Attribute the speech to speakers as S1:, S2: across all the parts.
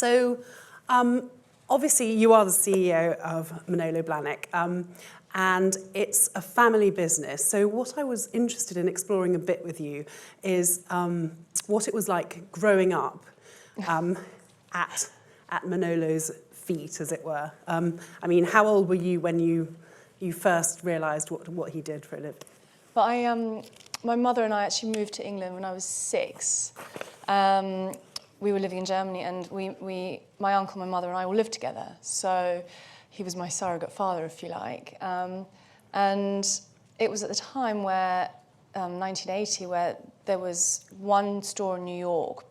S1: So, obviously, you are the CEO of Manolo Blahnik, and it's a family business. So what I was interested in exploring a bit with you is what it was like growing up at Manolo's feet, as it were. I mean, how old were you when you first realised what he did for a living?
S2: But my mother and I actually moved to England when I was 6. We were living in Germany, and my uncle, my mother, and I all lived together. So he was my surrogate father, if you like. And it was at the time where, 1980, where there was one store in New York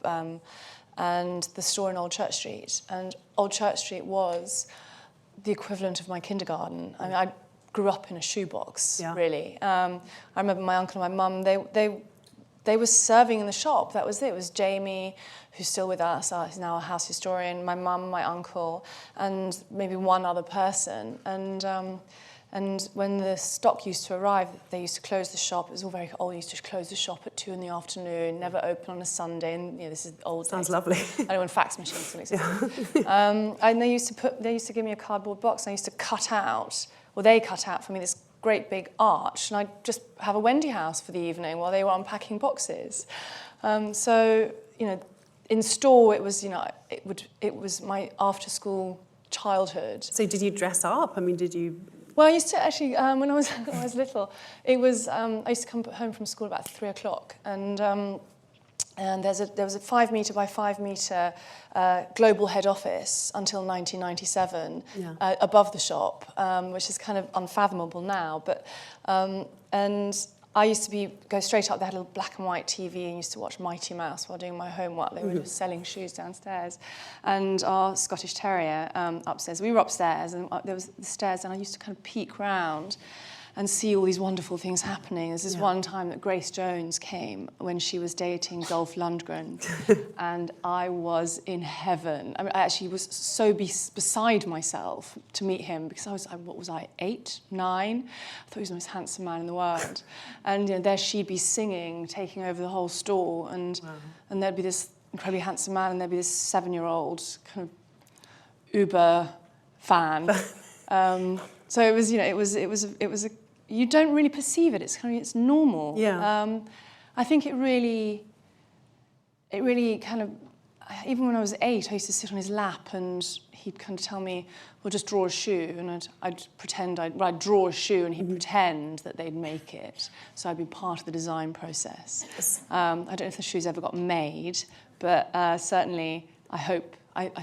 S2: and the store in Old Church Street. And Old Church Street was the equivalent of my kindergarten. I mean, I grew up in a shoebox, really. I remember my uncle and my mum, they were serving in the shop. That was it. It was Jamie, who's still with us, he's now a house historian, my mum, my uncle, and maybe one other person. And when the stock used to arrive, they used to close the shop. It was all very old. They used to close the shop at 2 in the afternoon, never open on a Sunday. And this is old.
S1: Sounds lovely.
S2: I know when fax machines still existed. And they used to give me a cardboard box, and I used to cut out, or they cut out for me this great big arch, and I'd just have a Wendy house for the evening while they were unpacking boxes. So in store it was it was my after school childhood.
S1: So did you dress up? I mean, did you?
S2: Well, I used to actually when I was little, it was I used to come home from school about 3 o'clock, and there was a 5 metre by 5 metre global head office until 1997 above the shop, which is kind of unfathomable now. But and I used to go straight up. They had a little black and white TV, and used to watch Mighty Mouse while doing my homework. They were just selling shoes downstairs, and our Scottish Terrier upstairs. We were upstairs, and there was the stairs, and I used to kind of peek round and see all these wonderful things happening. There's this one time that Grace Jones came when she was dating Dolph Lundgren, and I was in heaven. I mean, I actually was so beside myself to meet him, because what was I, 8, 9? I thought he was the most handsome man in the world. And there she'd be singing, taking over the whole store, and there'd be this incredibly handsome man, and there'd be this 7-year-old kind of uber fan. So it was, it was you don't really perceive it. It's normal.
S1: Yeah.
S2: I think it really kind of, even when I was 8, I used to sit on his lap, and he'd kind of tell me, well, just draw a shoe, and I'd pretend I'd draw a shoe, and he'd pretend that they'd make it. So I'd be part of the design process.
S1: Yes.
S2: I don't know if the shoes ever got made, but certainly I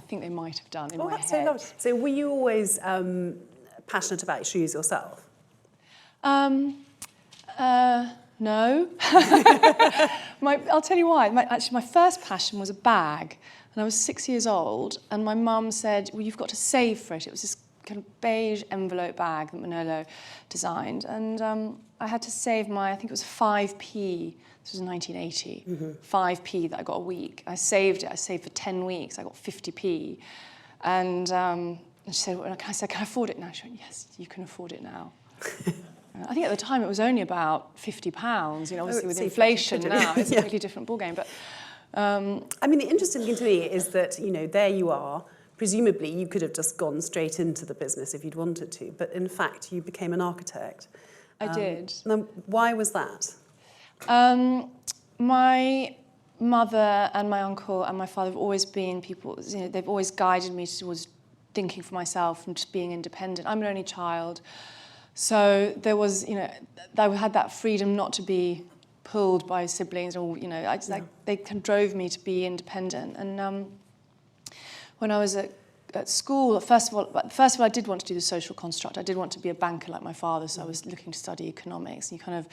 S2: think they might have done in my
S1: That's
S2: head.
S1: so lovely. So were you always passionate about shoes yourself?
S2: No. I'll tell you why. Actually, my first passion was a bag. And I was 6 years old, and my mum said, well, you've got to save for it. It was this kind of beige envelope bag that Manolo designed. And I had to save I think it was 5p. This was 1980. 5p that I got a week. I saved it. I saved for 10 weeks. I got 50p. And she said, can I afford it now? She went, yes, you can afford it now. I think at the time it was only about £50. Obviously with inflation now, it's a completely different ballgame. But
S1: I mean, the interesting thing to me is that, there you are. Presumably, you could have just gone straight into the business if you'd wanted to. But in fact, you became an architect.
S2: I did.
S1: Now, why was that?
S2: My mother and my uncle and my father have always been people, they've always guided me towards thinking for myself and just being independent. I'm an only child. So there was, I had that freedom not to be pulled by siblings or, they kind of drove me to be independent. And when I was at school, first of all, I did want to do the social construct. I did want to be a banker like my father, so I was looking to study economics. And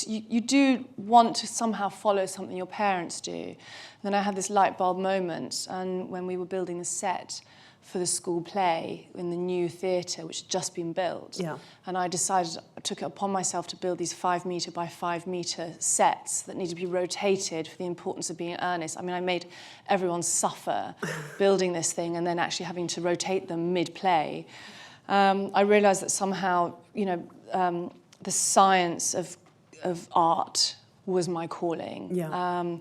S2: you do want to somehow follow something your parents do. And then I had this light bulb moment, and when we were building the set for the school play in the new theatre, which had just been built. Yeah. And I took it upon myself to build these 5 metre by 5 metre sets that needed to be rotated for the importance of being earnest. I mean, I made everyone suffer building this thing and then actually having to rotate them mid-play. I realised that somehow, the science of art was my calling. Yeah.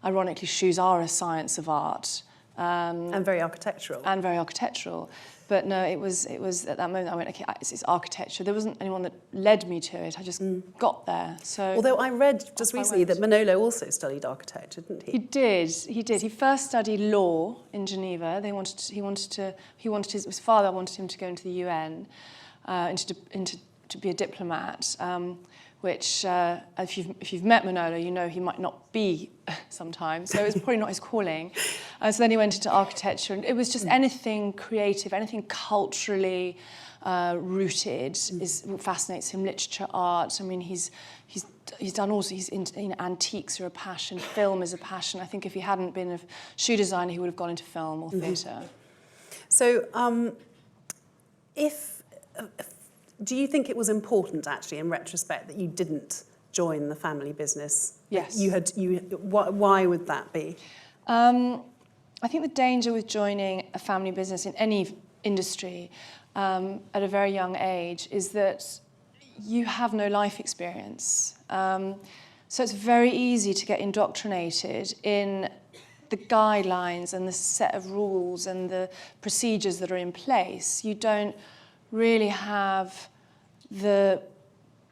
S2: Ironically, shoes are a science of art.
S1: And very architectural.
S2: And very architectural. But no, it was at that moment I went, okay, it's architecture. There wasn't anyone that led me to it. I just got there. So
S1: although I read just recently that Manolo also studied architecture, didn't he?
S2: He did. He first studied law in Geneva. His father wanted him to go into the UN, to be a diplomat. Which, if you've met Manolo, you know he might not be sometimes, so it's probably not his calling. So then he went into architecture, and it was just anything creative, anything culturally rooted is what fascinates him. Literature, art. I mean, he's done also. Antiques are a passion. Film is a passion. I think if he hadn't been a shoe designer, he would have gone into film or theatre.
S1: So, do you think it was important, actually, in retrospect, that you didn't join the family business?
S2: Yes.
S1: Why would that be?
S2: I think the danger with joining a family business in any industry at a very young age is that you have no life experience. So it's very easy to get indoctrinated in the guidelines and the set of rules and the procedures that are in place. You don't really have the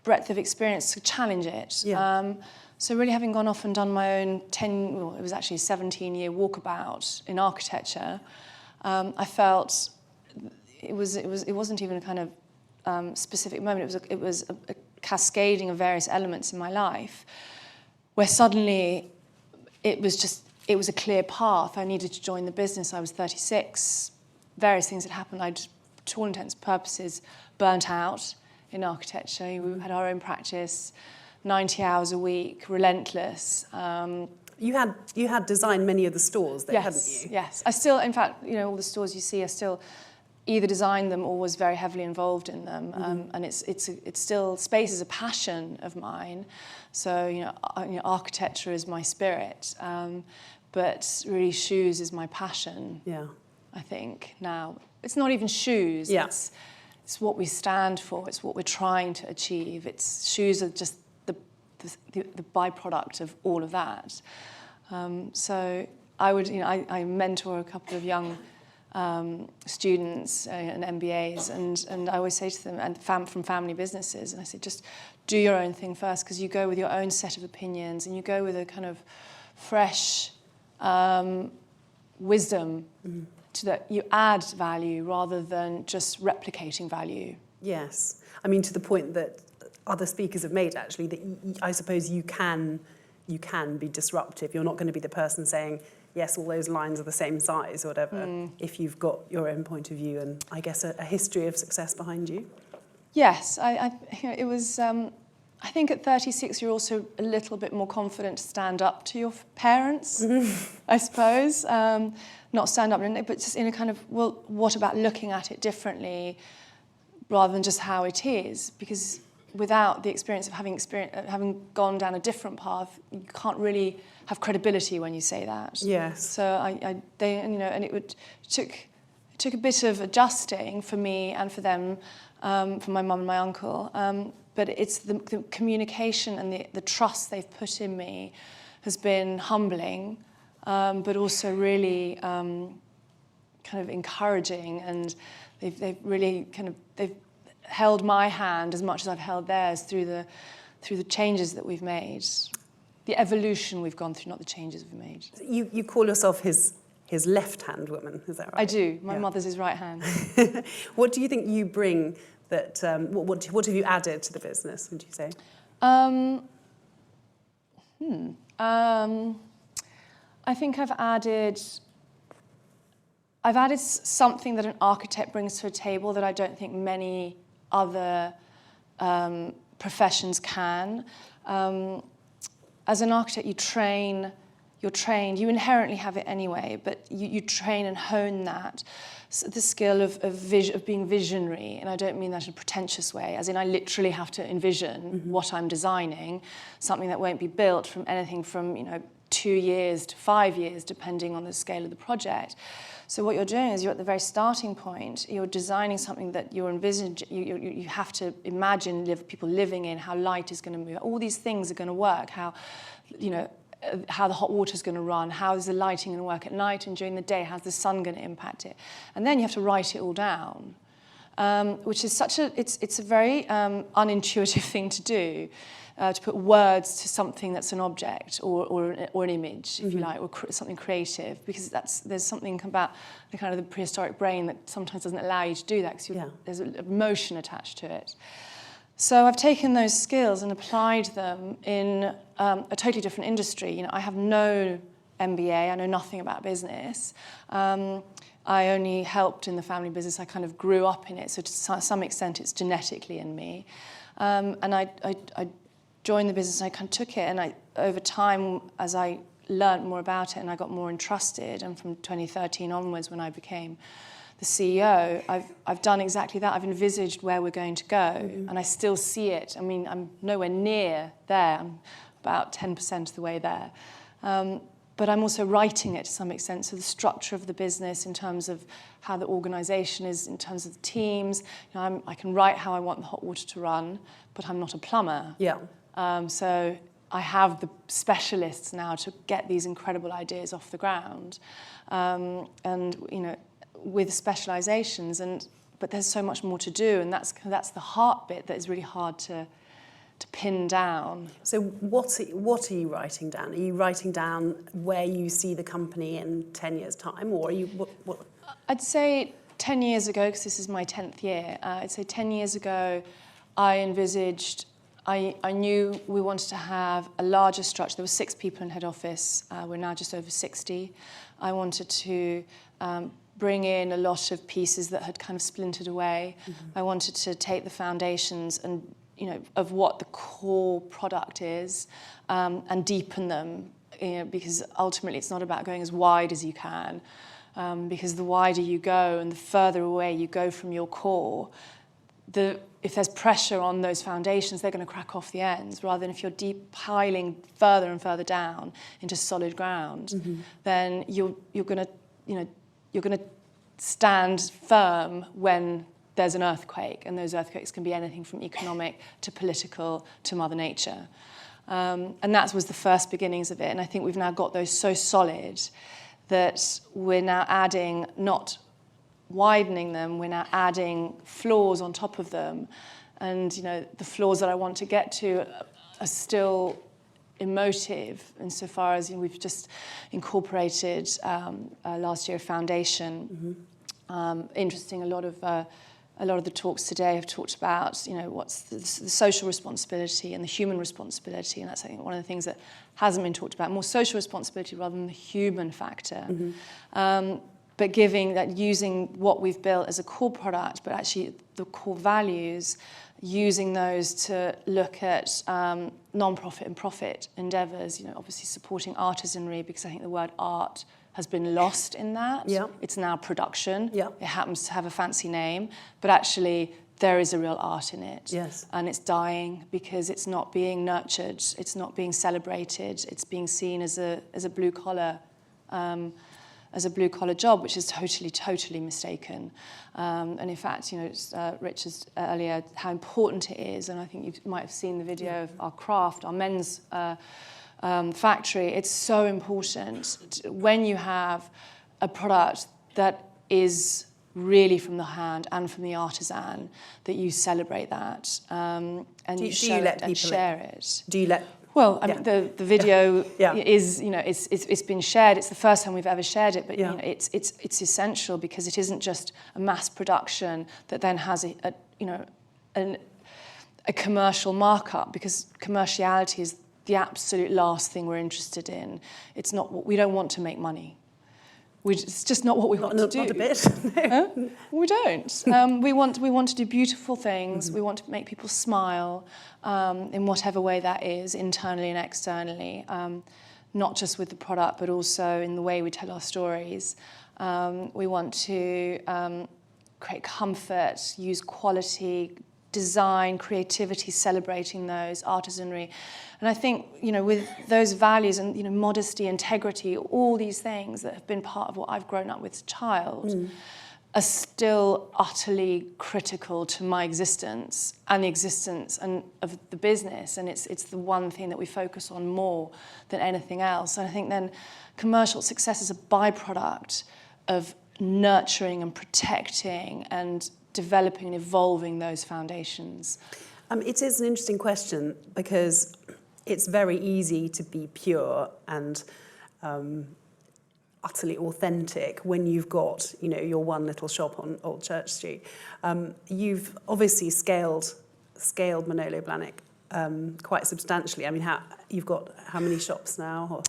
S2: breadth of experience to challenge it.
S1: Yeah.
S2: So really having gone off and done my own it was actually a 17-year walkabout in architecture, I felt it wasn't even a kind of specific moment. It was a cascading of various elements in my life where suddenly it was a clear path. I needed to join the business. I was 36. Various things had happened. I'd, to all intents and purposes, burnt out in architecture. We had our own practice, 90 hours a week, relentless.
S1: You had designed many of the stores, though, hadn't you?
S2: Yes. I still, in fact, all the stores you see, I still either designed them or was very heavily involved in them. And it's still, space is a passion of mine. So, architecture is my spirit. But really shoes is my passion. Yeah. I think now. It's not even shoes. Yeah. It's what we stand for. It's what we're trying to achieve. Shoes are just the byproduct of all of that. So I would, I mentor a couple of young students and MBAs, and I always say to them, and from family businesses, and I say, just do your own thing first, because you go with your own set of opinions, and you go with a kind of fresh wisdom. So that you add value rather than just replicating value. Yes.
S1: I mean, to the point that other speakers have made, actually, that I suppose you can be disruptive. You're not going to be the person saying, yes, all those lines are the same size or whatever, if you've got your own point of view and, I guess, a history of success behind you.
S2: Yes. It was... I think at 36, you're also a little bit more confident to stand up to your parents, I suppose. Not stand up, but just in a kind of, well, what about looking at it differently rather than just how it is? Because without the experience of having gone down a different path, you can't really have credibility when you say that.
S1: Yes.
S2: So and it took a bit of adjusting for me and for them, for my mum and my uncle. But it's the communication and the trust they've put in me has been humbling, but also really kind of encouraging. And they've really they've held my hand as much as I've held theirs through the changes that we've made, the evolution we've gone through, not the changes we've made.
S1: You call yourself his left-hand woman, is that right?
S2: I do. My mother's his right hand.
S1: What do you think you bring? That what have you added to the business, would you say?
S2: I think I've added something that an architect brings to a table that I don't think many other professions can. As an architect, you're trained, you inherently have it anyway, but you train and hone that. So the skill of being visionary, and I don't mean that in a pretentious way, as in I literally have to envision what I'm designing, something that won't be built from anything from 2 years to 5 years, depending on the scale of the project. So what you're doing is you're at the very starting point, you're designing something that you're envisioning, you have to imagine people living in, how light is going to move, all these things are going to work, how, how the hot water's going to run, how is the lighting going to work at night and during the day, how's the sun going to impact it? And then you have to write it all down, which is it's a very unintuitive thing to do, to put words to something that's an object or an image, if you like, or something creative, because there's something about the kind of the prehistoric brain that sometimes doesn't allow you to do that, because there's an emotion attached to it. So I've taken those skills and applied them in a totally different industry. You know, I have no MBA, I know nothing about business. I only helped in the family business. I kind of grew up in it, so to some extent it's genetically in me. And I joined the business, and I kind of took it, and over time, as I learned more about it and I got more entrusted, and from 2013 onwards when I became the CEO, I've done exactly that. I've envisaged where we're going to go, and I still see it. I mean, I'm nowhere near there. I'm about 10% of the way there. But I'm also writing it to some extent, so the structure of the business in terms of how the organisation is, in terms of the teams. You know, I can write how I want the hot water to run, but I'm not a plumber.
S1: Yeah.
S2: So I have the specialists now to get these incredible ideas off the ground, and you know, with specializations, but there's so much more to do, and that's the heart bit that is really hard to pin down.
S1: So what are you writing down? Are you writing down where you see the company in 10 years' time, or are you what?
S2: I'd say 10 years ago, because this is my 10th year, I'd say 10 years ago I envisaged, I knew we wanted to have a larger structure. There were 6 people in head office. We're now just over 60. I wanted to bring in a lot of pieces that had kind of splintered away. I wanted to take the foundations and, you know, of what the core product is, and deepen them, you know, because ultimately it's not about going as wide as you can, because the wider you go and the further away you go from your core, if there's pressure on those foundations, they're going to crack off the ends, rather than if you're deep piling further and further down into solid ground, then you're going to, you know, you're going to stand firm when there's an earthquake, and those earthquakes can be anything from economic to political to Mother Nature. And that was the first beginnings of it, and I think we've now got those so solid that we're now adding, not widening them, we're now adding floors on top of them. And, you know, the floors that I want to get to are still emotive insofar as, you know, we've just incorporated last year a foundation. Interesting, a lot of the talks today have talked about, you know, what's the social responsibility and the human responsibility, and that's, I think, one of the things that hasn't been talked about, more social responsibility rather than the human factor. But using what we've built as a core product, but actually the core values, using those to look at non-profit and profit endeavours, you know, obviously supporting artisanry, because I think the word art has been lost in that.
S1: Yeah.
S2: It's now production.
S1: Yeah.
S2: It happens to have a fancy name, but actually there is a real art in it.
S1: Yes.
S2: And it's dying because it's not being nurtured, it's not being celebrated, it's being seen as a blue collar job, which is totally mistaken. And in fact, you know, Richard earlier, how important it is, and I think you might have seen the video of our craft, our men's factory. It's so important when you have a product that is really from the hand and from the artisan, that you celebrate that, and you show it and share it.
S1: Do you let?
S2: Well, I mean, the video is, you know, it's been shared. It's the first time we've ever shared it, but you know, it's essential, because it isn't just a mass production that then has a commercial markup, because commerciality is the absolute last thing we're interested in. It's not what we don't want to make money. It's just not what we want to do.
S1: Not a bit.
S2: Huh? We don't. We want to do beautiful things. We want to make people smile in whatever way that is, internally and externally, not just with the product, but also in the way we tell our stories. We want to create comfort, use quality, design, creativity, celebrating those, artisanry. And I think, you know, with those values and, you know, modesty, integrity, all these things that have been part of what I've grown up with as a child, are still utterly critical to my existence and the existence of the business, and it's the one thing that we focus on more than anything else. And I think then commercial success is a byproduct of nurturing and protecting and developing and evolving those foundations.
S1: It is an interesting question because it's very easy to be pure and utterly authentic when you've got, your one little shop on Old Church Street. You've obviously scaled Manolo Blahnik quite substantially. I mean, you've got how many shops now? Or?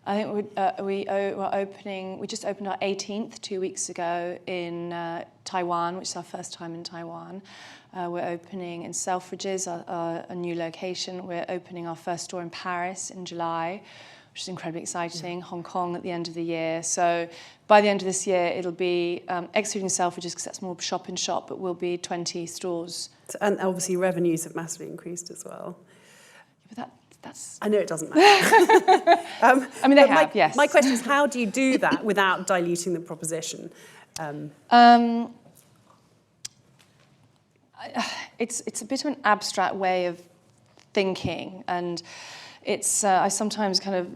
S2: I think we just opened our 18th 2 weeks ago in Taiwan, which is our first time in Taiwan. We're opening in Selfridges, a new location. We're opening our first store in Paris in July, which is incredibly exciting. Hong Kong at the end of the year. So by the end of this year, it'll be, excluding Selfridges, because that's more shop-in-shop, but we'll be 20 stores.
S1: And obviously revenues have massively increased as well.
S2: But that's...
S1: I know it doesn't matter.
S2: I mean, they have, yes.
S1: My question is, how do you do that without diluting the proposition?
S2: It's a bit of an abstract way of thinking, and it's I sometimes kind of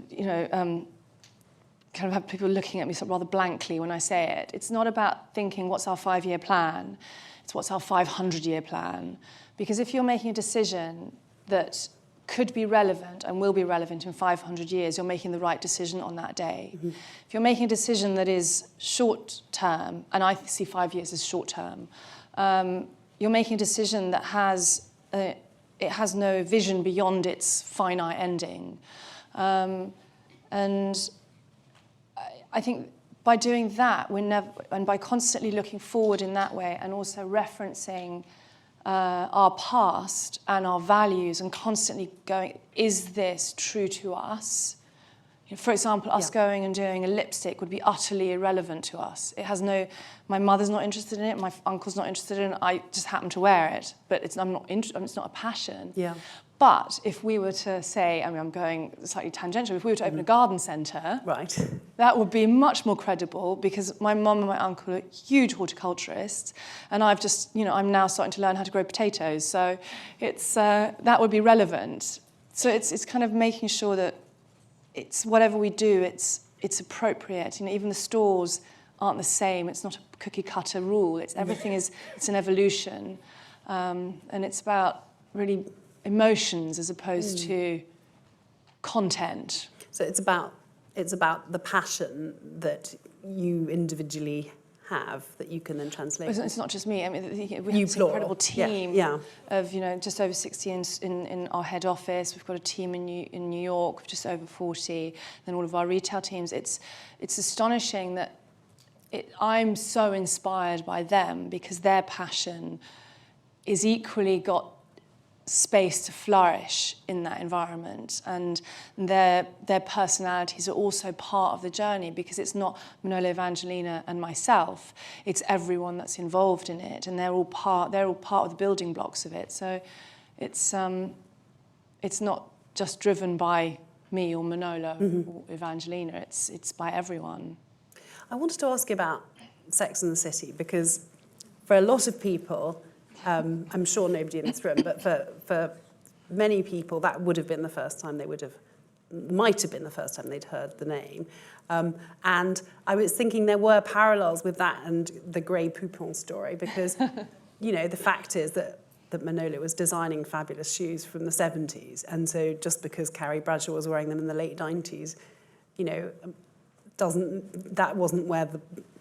S2: have people looking at me sort of rather blankly when I say it. It's not about thinking what's our 5-year plan, it's what's our 500-year plan. Because if you're making a decision that could be relevant and will be relevant in 500 years, you're making the right decision on that day. Mm-hmm. If you're making a decision that is short term, and I see 5 years as short term, you're making a decision that has no vision beyond its finite ending. And I think by doing that, and by constantly looking forward in that way, and also referencing our past and our values, and constantly going, is this true to us? For example, us going and doing a lipstick would be utterly irrelevant to us. It has my mother's not interested in it, my uncle's not interested in it, I just happen to wear it, but it's not a passion. Yeah. But if we were to say, I'm going slightly tangential, if we were to open a garden centre, right, that would be much more credible, because my mum and my uncle are huge horticulturists, and I've just, I'm now starting to learn how to grow potatoes, so it's that would be relevant. So it's kind of making sure that it's whatever we do, it's appropriate. Even the stores aren't the same. It's not a cookie cutter rule. It's an evolution, and it's about really emotions as opposed to content.
S1: So it's about the passion that you individually have that you can then translate.
S2: It's not just me. I mean, we have this incredible team of just over 60 in our head office. We've got a team in New York of just over 40. Then all of our retail teams. It's astonishing that I'm so inspired by them, because their passion is equally got space to flourish in that environment, and their personalities are also part of the journey, because it's not Manolo, Evangelina and myself, it's everyone that's involved in it, and they're all part of the building blocks of it. So it's not just driven by me or Manolo or Evangelina, it's by everyone.
S1: I wanted to ask you about Sex and the City, because for a lot of people, I'm sure nobody in this room, but for many people, that would have been the first time might have been the first time they'd heard the name. And I was thinking there were parallels with that and the Grey Poupon story, because, the fact is that Manolo was designing fabulous shoes from the 70s. And so just because Carrie Bradshaw was wearing them in the late 90s, that wasn't where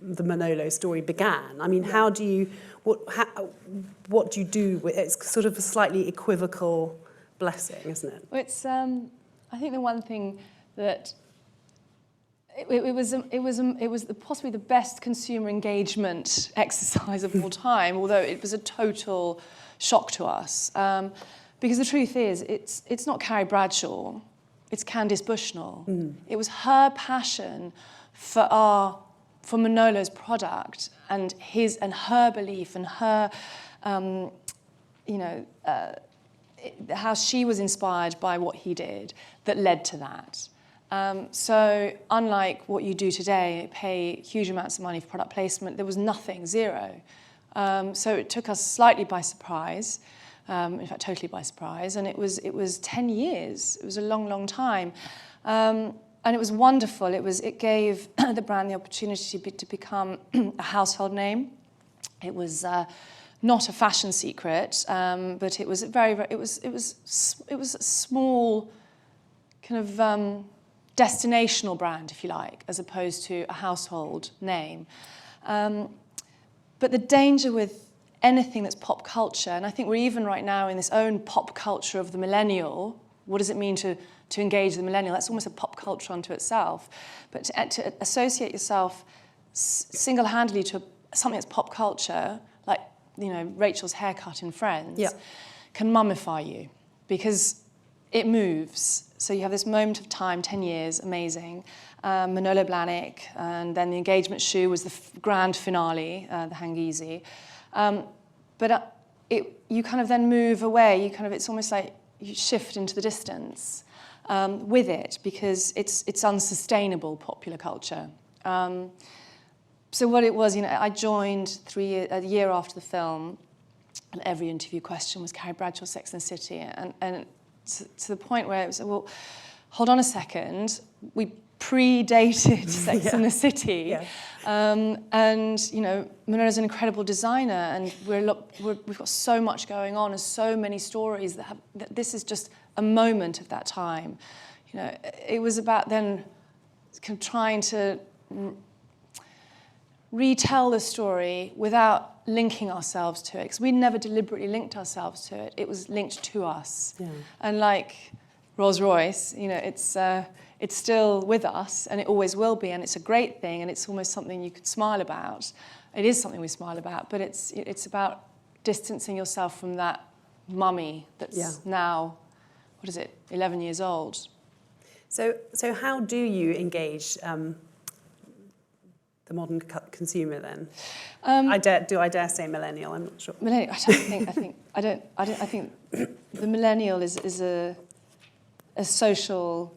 S1: the Manolo story began. I mean, what do you do with it? It's sort of a slightly equivocal blessing, isn't it?
S2: Well, it's I think the one thing that it was possibly the best consumer engagement exercise of all time, although it was a total shock to us, because the truth is it's not Carrie Bradshaw. It's Candice Bushnell. It was her passion for Manolo's product and her belief and her, how she was inspired by what he did that led to that. So unlike what you do today, pay huge amounts of money for product placement, there was nothing, zero. So it took us slightly by surprise, in fact, totally by surprise, and it was 10 years. It was a long, long time. And it was wonderful. It gave the brand the opportunity to become a household name. It was not a fashion secret, but it was it was a small kind of destinational brand, if you like, as opposed to a household name. But the danger with anything that's pop culture, and I think we're even right now in this own pop culture of the millennial. What does it mean to engage the millennial? That's almost a pop culture unto itself. But to associate yourself single-handedly to something that's pop culture, like Rachel's haircut in Friends, can mummify you because it moves. So you have this moment of time, 10 years, amazing. Manolo Blahnik, and then the engagement shoe was the grand finale, the Hangisi. But you kind of then move away. It's almost like you shift into the distance with it because it's unsustainable popular culture. So what it was, I joined a year after the film, and every interview question was Carrie Bradshaw's Sex and the City, and to the point where it was, well, hold on a second, we predated Sex and the City, and Manolo's an incredible designer, and we've got so much going on and so many stories that this is just a moment of that time. It was about then kind of trying to retell the story without linking ourselves to it, because we never deliberately linked ourselves to it. It was linked to us. Yeah. And like Rolls-Royce, it's still with us, and it always will be, and it's a great thing, and it's almost something you could smile about. It is something we smile about, but it's about distancing yourself from that mummy that's now, 11 years old.
S1: So how do you engage the modern consumer then? Do I dare say millennial? I'm not sure.
S2: Millennial. I think the millennial is a social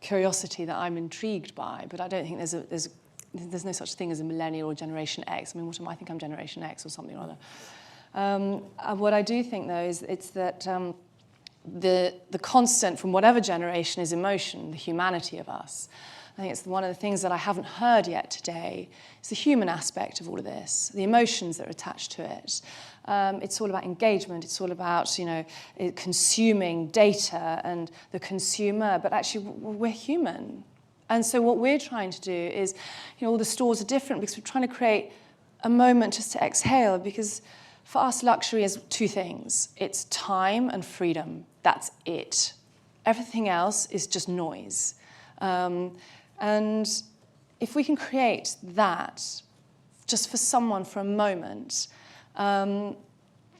S2: curiosity that I'm intrigued by, but I don't think there's no such thing as a millennial or Generation X. I mean, what am I? I think I'm Generation X or something or other. What I do think though is it's that the constant from whatever generation is emotion, the humanity of us. I think it's one of the things that I haven't heard yet today is the human aspect of all of this, the emotions that are attached to it. It's all about engagement. It's all about, consuming data and the consumer, but actually we're human. And so what we're trying to do is, all the stores are different because we're trying to create a moment just to exhale, because for us, luxury is two things. It's time and freedom. That's it. Everything else is just noise. And if we can create that just for someone for a moment,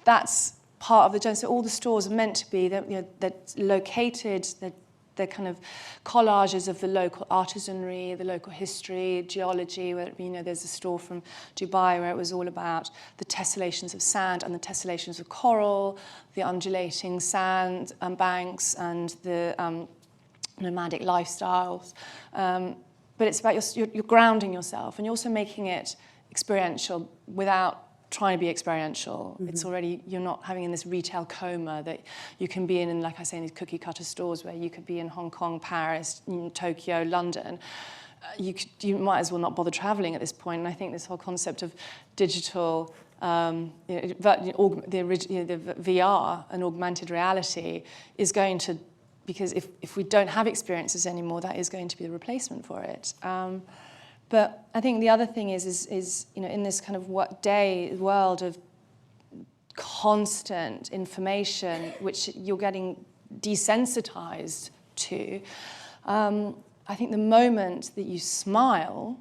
S2: that's part of the journey. So all the stores are meant to be, they're located, they're kind of collages of the local artisanry, the local history, geology, where there's a store from Dubai where it was all about the tessellations of sand and the tessellations of coral, the undulating sand banks and the nomadic lifestyles. But it's about you're grounding yourself, and you're also making it experiential without trying to be experiential. Mm-hmm. It's already, you're not having in this retail coma that you can be in, like I say, in these cookie cutter stores where you could be in Hong Kong, Paris, Tokyo, London. You might as well not bother traveling at this point. And I think this whole concept of digital, the VR and augmented reality is going to, because if we don't have experiences anymore, that is going to be the replacement for it. But I think the other thing is in this kind of world of constant information, which you're getting desensitized to, I think the moment that you smile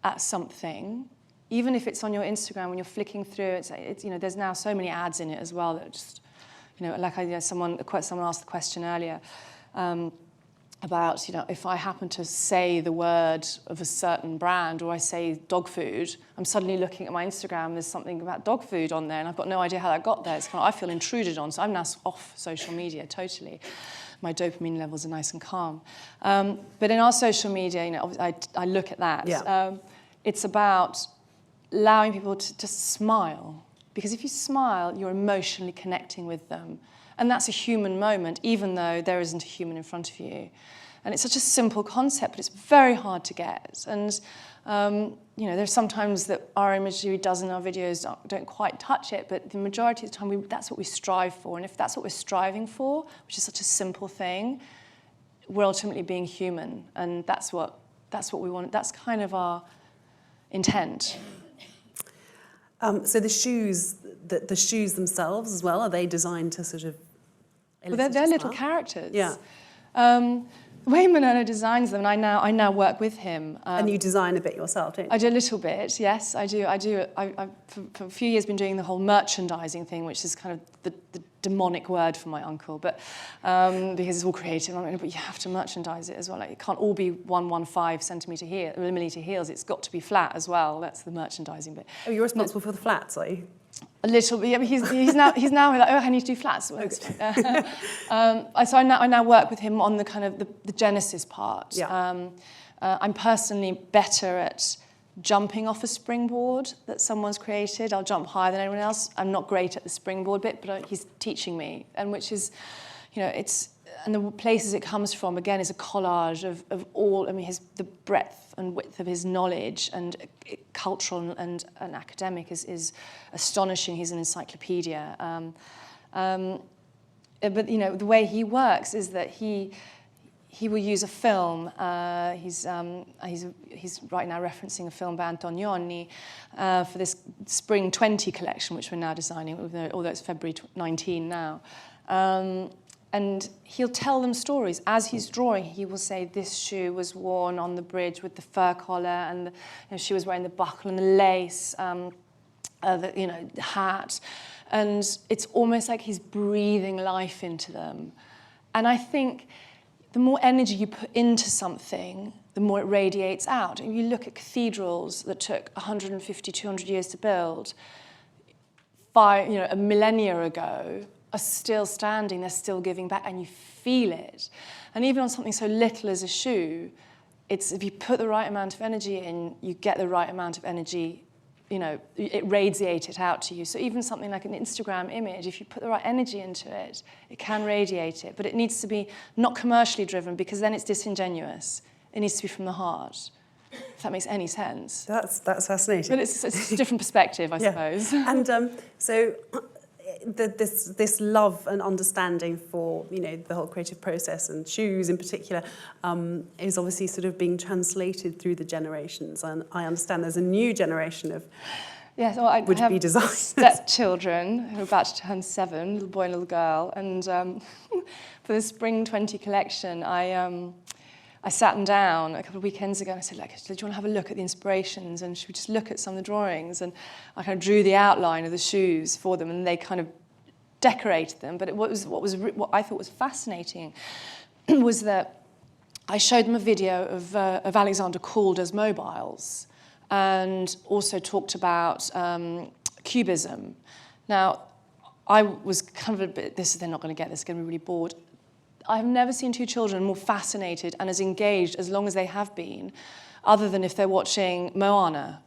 S2: at something, even if it's on your Instagram when you're flicking through, it's there's now so many ads in it as well that just, someone asked the question earlier. about, if I happen to say the word of a certain brand or I say dog food, I'm suddenly looking at my Instagram, there's something about dog food on there and I've got no idea how that got there. It's kind of, I feel intruded on, so I'm now off social media totally. My dopamine levels are nice and calm. But in our social media, I look at that.
S1: Yeah.
S2: It's about allowing people to just smile. Because if you smile, you're emotionally connecting with them. And that's a human moment, even though there isn't a human in front of you. And it's such a simple concept, but it's very hard to get. And, there's sometimes that our imagery does in our videos don't quite touch it, but the majority of the time, that's what we strive for. And if that's what we're striving for, which is such a simple thing, we're ultimately being human. And that's what we want. That's kind of our intent.
S1: So the shoes themselves as well, are they designed to sort of...
S2: Well, they're little characters.
S1: Yeah.
S2: The way Manolo designs them, and I now work with him.
S1: And you design a bit yourself, don't you?
S2: I do a little bit, yes, I do. I've for a few years been doing the whole merchandising thing, which is kind of the demonic word for my uncle, but because it's all creative, but you have to merchandise it as well. Like, it can't all be 115 millimeter heels. It's got to be flat as well. That's the merchandising bit.
S1: Oh, you're responsible for the flats, are you?
S2: A little bit, yeah, but he's now like, I need to do flats. So I now work with him on the kind of the genesis part.
S1: Yeah.
S2: I'm personally better at jumping off a springboard that someone's created. I'll jump higher than anyone else. I'm not great at the springboard bit, but he's teaching me, and which is, and the places it comes from, again, is a collage of all, the breadth and width of his knowledge and cultural and academic is astonishing. He's an encyclopedia. But, the way he works is that he will use a film. He's right now referencing a film by Antonioni for this Spring 20 collection, which we're now designing, although it's February 19 now. And he'll tell them stories. As he's drawing, he will say, this shoe was worn on the bridge with the fur collar, and she was wearing the buckle and the lace, the hat. And it's almost like he's breathing life into them. And I think the more energy you put into something, the more it radiates out. And you look at cathedrals that took 150, 200 years to build, a millennia ago, are still standing, they're still giving back, and you feel it. And even on something so little as a shoe, if you put the right amount of energy in, you get the right amount of energy, it radiates it out to you. So even something like an Instagram image, if you put the right energy into it, it can radiate it. But it needs to be not commercially driven, because then it's disingenuous. It needs to be from the heart, if that makes any sense.
S1: That's fascinating.
S2: But it's a different perspective, I suppose.
S1: And so this love and understanding for, the whole creative process and shoes in particular is obviously sort of being translated through the generations. And I understand there's a new generation of would-be designers.
S2: Stepchildren who are about to turn 7, little boy and little girl. And for the Spring 20 collection, I sat them down a couple of weekends ago and I said, do you want to have a look at the inspirations? And should we just look at some of the drawings? And I kind of drew the outline of the shoes for them, and they kind of decorated them. But what I thought was fascinating was that I showed them a video of Alexander Calder's mobiles, and also talked about cubism. Now, I was kind of a bit, they're not going to get this, they're going to be really bored. I've never seen two children more fascinated and as engaged as long as they have been, other than if they're watching Moana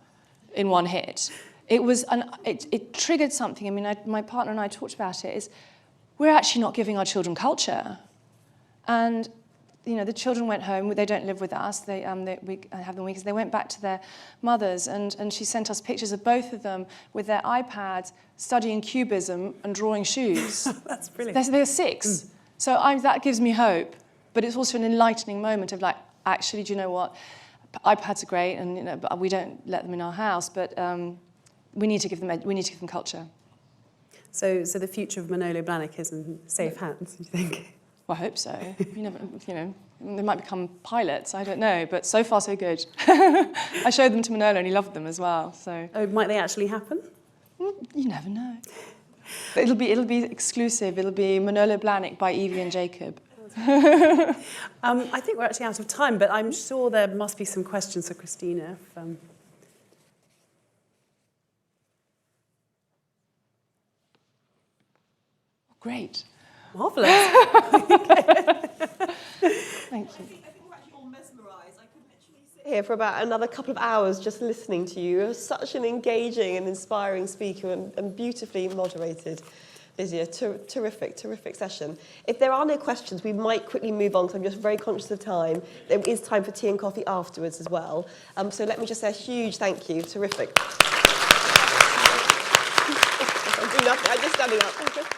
S2: in one hit. It triggered something. My partner and I talked about it, is we're actually not giving our children culture. And, the children went home. They don't live with us. We have them weekends. They went back to their mothers, and she sent us pictures of both of them with their iPads studying cubism and drawing shoes.
S1: That's brilliant.
S2: They're 6. So that gives me hope, but it's also an enlightening moment of actually, do you know what? iPads are great, and but we don't let them in our house, but we need to give them culture.
S1: So the future of Manolo Blahnik is in safe hands, do you think?
S2: Well, I hope so. You never, they might become pilots. I don't know, but so far so good. I showed them to Manolo, and he loved them as well. So.
S1: Oh, might they actually happen?
S2: You never know. But it'll be exclusive. It'll be Manolo Blahnik by Evie and Jacob.
S1: I think we're actually out of time, but I'm sure there must be some questions for Kristina.
S2: Great.
S1: Marvellous.
S2: Thank you.
S3: I think we're actually all mesmerised. I could literally sit here for about another couple of hours just listening to you. You're such an engaging and inspiring speaker and beautifully moderated. Lydia, terrific session. If there are no questions, we might quickly move on because I'm just very conscious of time. There is time for tea and coffee afterwards as well. So let me just say a huge thank you. Terrific. I'm doing nothing. I'm just standing up.